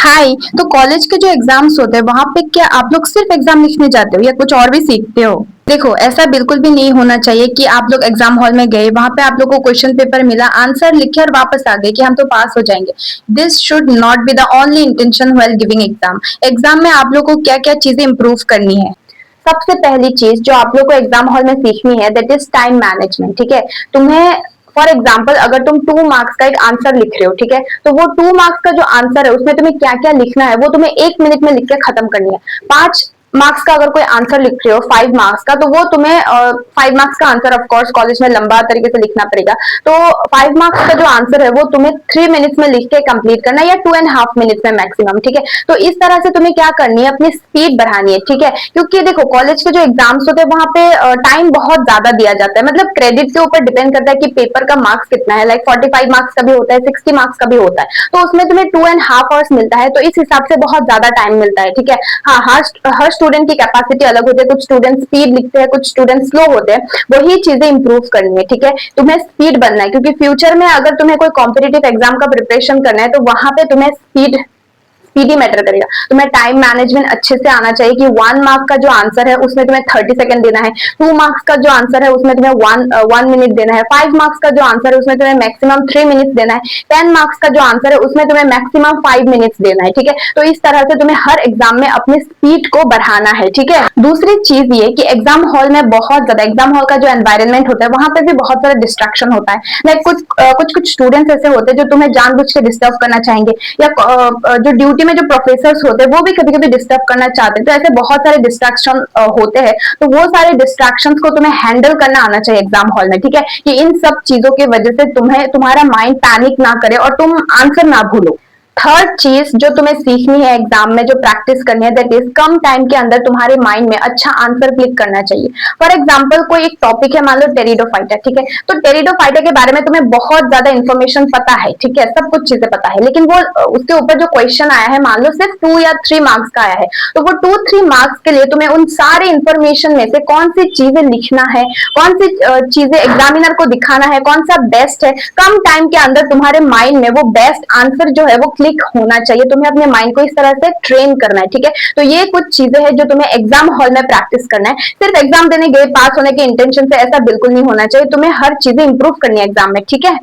हाय। तो कॉलेज के जो एग्जाम्स होते हैं वहां पे क्या आप लोग सिर्फ एग्जाम लिखने जाते हो या कुछ और भी सीखते हो? देखो, ऐसा बिल्कुल भी नहीं होना चाहिए कि आप लोग एग्जाम हॉल में गए, वहां पे आप लोग को क्वेश्चन पेपर मिला, आंसर लिखे और वापस आ गए कि हम तो पास हो जाएंगे। This should not be the only intention while giving exam. Exam में आप लोग को क्या क्या चीजें इंप्रूव करनी है? सबसे पहली चीज जो आप लोग को एग्जाम हॉल में सीखनी है दैट इज टाइम मैनेजमेंट। ठीक है, तुम्हें फॉर एग्जाम्पल अगर तुम 2 मार्क्स का एक आंसर लिख रहे हो, ठीक है, तो वो 2 मार्क्स का जो आंसर है उसमें तुम्हें क्या क्या लिखना है वो तुम्हें 1 मिनट में लिख के खत्म करनी है। 5 मार्क्स का अगर कोई आंसर लिख रहे हो 5 मार्क्स का, तो वो तुम्हें 5 मार्क्स का आंसर ऑफकोर्स कॉलेज में लंबा तरीके से लिखना पड़ेगा। तो 5 मार्क्स का जो आंसर है वो तुम्हें 3 मिनट्स में लिख के कंप्लीट करना है या 2.5 मिनट्स में मैक्सिमम। ठीक है, तो इस तरह से तुम्हें क्या करनी है, अपनी स्पीड बढ़ानी है। ठीक है, क्योंकि देखो कॉलेज के जो एग्जाम्स होते हैं वहां पे टाइम बहुत ज्यादा दिया जाता है, मतलब क्रेडिट के ऊपर डिपेंड करता है कि पेपर का मार्क्स कितना है। लाइक 45 मार्क्स का भी होता है, 60 मार्क्स का भी होता है, तो उसमें तुम्हें 2.5 आवर्स मिलता है, तो इस हिसाब से बहुत ज्यादा टाइम मिलता है। ठीक है, हाँ, हर स्टूडेंट की कैपेसिटी अलग होती है, कुछ स्टूडेंट स्पीड लिखते हैं, कुछ स्टूडेंट स्लो होते हैं, वही चीजें इंप्रूव करनी है। ठीक है, तुम्हें स्पीड बनना है, क्योंकि फ्यूचर में अगर तुम्हें कोई कॉम्पिटेटिव एग्जाम का प्रिपरेशन करना है तो वहां पे तुम्हें स्पीडी मैटर करेगा। तुम्हें टाइम मैनेजमेंट अच्छे से आना चाहिए कि 1 मार्क का जो आंसर है उसमें तुम्हें 30 सेकंड देना है, 2 मार्क्स का जो आंसर है उसमें तुम्हें वन मिनट देना है, 5 मार्क्स का जो आंसर है उसमें तुम्हें मैक्सिमम 3 मिनट्स देना है, 10 मार्क्स का जो आंसर है उसमें तुम्हें मैक्सिमम 5 मिनट्स देना है। ठीक है, तो इस तरह से तुम्हें हर एग्जाम में अपनी स्पीड को बढ़ाना है। ठीक है, दूसरी चीज ये कि एग्जाम हॉल में बहुत ज्यादा, एग्जाम हॉल का जो एनवायरनमेंट होता है वहां पे भी बहुत सारा डिस्ट्रैक्शन होता है। लाइक कुछ स्टूडेंट्स ऐसे होते हैं जो तुम्हें जानबूझ के डिस्टर्ब करना चाहेंगे, या जो ड्यूटी में जो प्रोफेसर्स होते हैं वो भी कभी कभी डिस्टर्ब करना चाहते हैं। तो ऐसे बहुत सारे डिस्ट्रैक्शन होते हैं, तो वो सारे डिस्ट्रैक्शन को तुम्हें हैंडल करना आना चाहिए एग्जाम हॉल में। ठीक है, कि इन सब चीजों की वजह से तुम्हारा माइंड पैनिक ना करे और तुम आंसर ना भूलो। थर्ड चीज जो तुम्हें सीखनी है एग्जाम में, जो प्रैक्टिस करनी है, दैट इज कम टाइम के अंदर तुम्हारे माइंड में अच्छा आंसर क्लिक करना चाहिए। फॉर एग्जाम्पल कोई एक टॉपिक है, मान लो टेरिडोफाइटा। ठीक है, तो टेरिडोफाइटा के बारे में तुम्हें बहुत ज्यादा इंफॉर्मेशन पता है, ठीक है, सब कुछ चीजें पता है, लेकिन वो उसके ऊपर जो क्वेश्चन आया है मान लो सिर्फ 2 या 3 मार्क्स का आया है, तो वो 2-3 मार्क्स के लिए तुम्हें उन सारे इंफॉर्मेशन में से कौन सी चीजें लिखना है, कौन सी चीजें एग्जामिनर को दिखाना है, कौन सा बेस्ट है, कम टाइम के अंदर तुम्हारे माइंड में वो बेस्ट आंसर जो है वो क्लिक होना चाहिए। तुम्हें अपने माइंड को इस तरह से ट्रेन करना है। ठीक है, तो ये कुछ चीजें हैं जो तुम्हें एग्जाम हॉल में प्रैक्टिस करना है। सिर्फ एग्जाम देने गए, पास होने के इंटेंशन से ऐसा बिल्कुल नहीं होना चाहिए, तुम्हें हर चीजें इंप्रूव करनी है एग्जाम में। ठीक है।